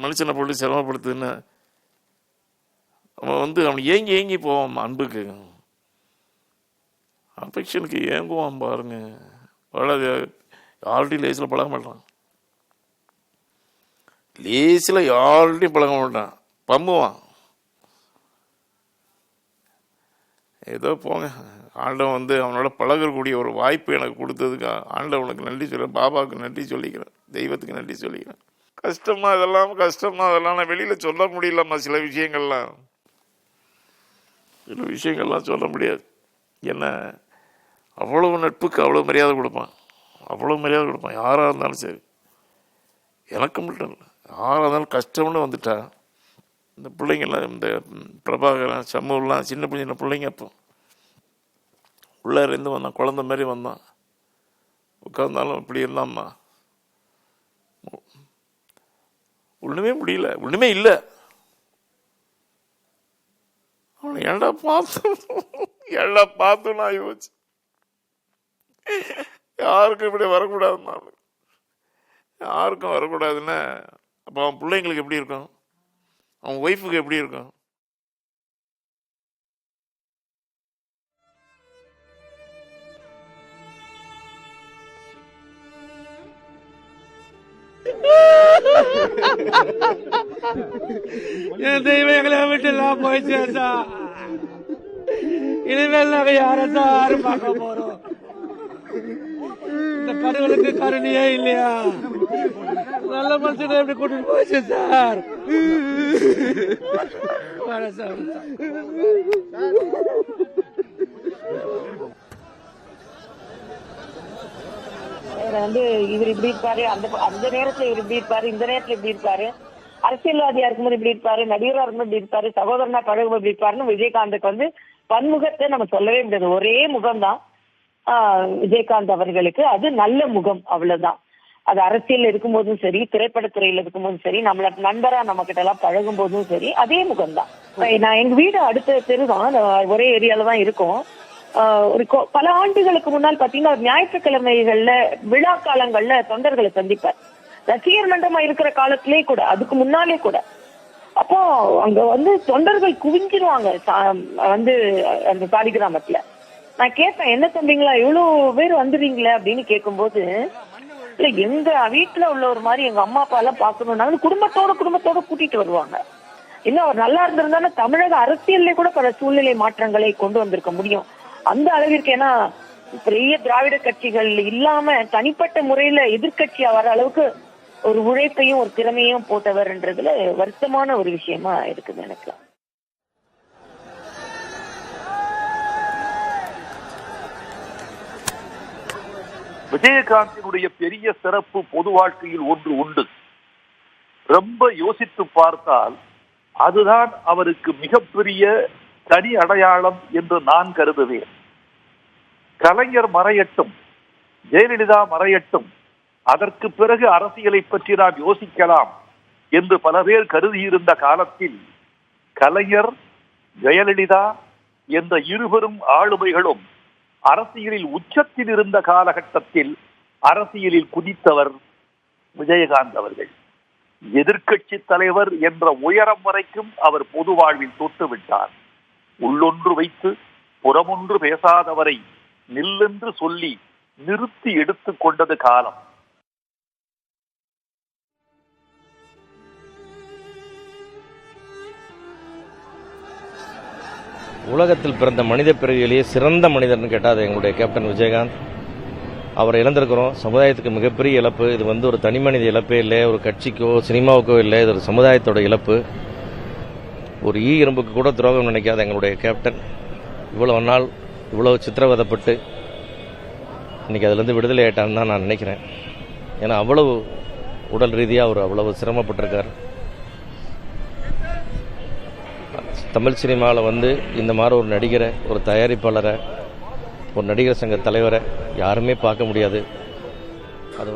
மனுஷனை போட்டு சிரமப்படுத்துன்னு அவன் அவன் ஏங்கி போவான். அன்புக்கு அஃபெக்ஷனுக்கு ஏங்குவான் பாருங்க. யார்கிட்டையும் லேசில் பழக மாட்டான். லேசில் யார்கிட்டையும் பழக மாட்டான், பம்புவான். ஏதோ போங்க, ஆண்டவன் அவனோட பழகக்கூடிய ஒரு வாய்ப்பு எனக்கு கொடுத்ததுக்கு ஆண்டவனுக்கு நன்றி சொல்கிறேன், பாபாவுக்கு நன்றி சொல்லிக்கிறேன், தெய்வத்துக்கு நன்றி சொல்லிக்கிறேன். கஷ்டமா அதெல்லாம் நான் வெளியில் சொல்ல முடியலம்மா. சில விஷயங்கள்லாம் சொல்ல முடியாது. என்ன அவ்வளவு நட்புக்கு அவ்வளோ மரியாதை கொடுப்பான், யாராக இருந்தாலும் சரி. எனக்கு மட்டும் இல்லை, யாராக இருந்தாலும் கஷ்டம்னு வந்துட்டா இந்த பிள்ளைங்கள்லாம், இந்த பிரபாகரன், சமூகலாம் சின்ன பிள்ளைங்க அப்போ உள்ளே இருந்து வந்தான், குழந்த மாதிரி வந்தான். உட்கார்ந்தாலும் இப்படி இருந்தாம்மா, ஒன்றுமே முடியல, ஒன்றுமே இல்லை. அவனை ஏண்டா பார்த்து நான் யோசிச்சு, யாருக்கும் இப்படி வரக்கூடாது, நான் யாருக்கும் வரக்கூடாதுன்னா அப்போ அவன் பிள்ளைங்களுக்கு எப்படி இருக்கும், அவன் ஒய்ஃபுக்கு எப்படி இருக்கும்? என் தெய்வங்களை விட்டு எல்லாம் போயிடுச்சா, இனிமேல் நாங்க யாரும் பார்க்க போறோம்? இந்த கடவுளுக்கு கருணையே இல்லையா? நல்ல மனுஷனை எப்படி கூட்டிட்டு போயிடுச்சு சார். இவர் இப்படி இருப்பாரு, அந்த நேரத்துல இவர் இப்படி இருப்பாரு, இந்த நேரத்துல இப்படி இருப்பாரு, அரசியல்வாதியா இருக்கும்போது இப்படி இருப்பாரு, நடிகரா இருக்கும்போது இப்படி இருப்பாரு, சகோதரனா பழகும்போது இப்படி இருப்பாருன்னு விஜயகாந்துக்கு பன்முகத்தை நம்ம சொல்லவே முடியாது. ஒரே முகம்தான் விஜயகாந்த் அவர்களுக்கு. அது நல்ல முகம், அவ்வளவுதான். அது அரசியல் இருக்கும் போதும் சரி, திரைப்படத்துறையில இருக்கும் போதும் சரி, நம்மள நண்பரா நம்ம கிட்ட எல்லாம் பழகும் போதும் சரி, அதே முகம்தான். நான் எங்க வீடு அடுத்த தெருதான், ஒரே ஏரியால தான் இருக்கும். ஒரு பல ஆண்டுகளுக்கு முன்னால் பாத்தீங்கன்னா ஞாயிற்றுக்கிழமைகள்ல விழா காலங்கள்ல தொண்டர்களை சந்திப்பார். ரசிகர் மன்றமா இருக்கிற காலத்திலே கூட, அதுக்கு முன்னாலே கூட. அப்போ அங்க தொண்டர்கள் குவிஞ்சிருவாங்க அந்த சாலி கிராமத்துல. நான் கேட்பேன், என்ன தம்பிங்களா இவ்வளவு பேர் வந்துடுறீங்களே அப்படின்னு கேட்கும்போது, இல்ல எங்க வீட்டுல உள்ள ஒரு மாதிரி எங்க அம்மா அப்பா எல்லாம் பாக்கணும்னாங்க, குடும்பத்தோட கூட்டிட்டு வருவாங்க. இன்னும் அவர் நல்லா இருந்திருந்தாலும் தமிழக அரசியல்ல கூட பல சூழ்நிலை மாற்றங்களை கொண்டு வந்திருக்க முடியும். அந்த அளவிற்கு, ஏன்னா பெரிய திராவிட கட்சிகள் இல்லாம தனிப்பட்ட முறையில எதிர்கட்சியா வர அளவுக்கு ஒரு உழைப்பையும் ஒரு திறமையும் போட்டவர்ன்றதுல வருத்தமான ஒரு விஷயமா இருக்குது எனக்கு. விஜயகாந்தினுடைய பெரிய சிறப்பு பொது வாழ்க்கையில் ஒன்று உண்டு. ரொம்ப யோசித்து பார்த்தால் அதுதான் அவருக்கு மிகப்பெரிய தனி அடையாளம் என்று நான் கருதுவேன். கலைஞர் மறையட்டும், ஜெயலலிதா மறையட்டும், அதற்கு பிறகு அரசியலை பற்றி நாம் யோசிக்கலாம் என்று பல பேர் கருதியிருந்த காலத்தில் கலைஞர், ஜெயலலிதா என்ற இருவரும் ஆளுமைகளும் அரசியலில் உச்சத்தில் இருந்த காலகட்டத்தில் அரசியலில் குதித்தவர் விஜயகாந்த் அவர்கள். எதிர்கட்சி தலைவர் என்ற உயரம் வரைக்கும் அவர் பொது வாழ்வில் தொட்டுவிட்டார். உள்ளொன்று வைத்து புறமொன்று பேசாதவரை நில்லென்று சொல்லி நிறுத்தி எடுத்துக் கொண்டது காலம். உலகத்தில் பிறந்த மனித பிறவியிலேயே சிறந்த மனிதர்னு கேட்டால் அது எங்களுடைய கேப்டன் விஜயகாந்த். அவரை இழந்திருக்கிறோம். சமுதாயத்துக்கு மிகப்பெரிய இழப்பு. இது ஒரு தனி மனித இழப்பே இல்லை, ஒரு கட்சிக்கோ சினிமாவுக்கோ இல்லை, இது ஒரு சமுதாயத்தோட இழப்பு. ஒரு இரும்புக்கு கூட துரோகம் நினைக்காத எங்களுடைய கேப்டன் இவ்வளவு நாள் இவ்வளவு சித்திரவதைப்பட்டு இன்னைக்கு அதுலேருந்து விடுதலை ஆயிட்டான்னு தான் நான் நினைக்கிறேன். ஏன்னா அவ்வளவு உடல் ரீதியாக அவர் அவ்வளவு சிரமப்பட்டிருக்கார். தமிழ் சினிமாவில் இந்த மாதிரி ஒரு நடிகரை, ஒரு தயாரிப்பாளரை, ஒரு நடிகர் சங்க தலைவரை யாருமே பார்க்க முடியாது. அது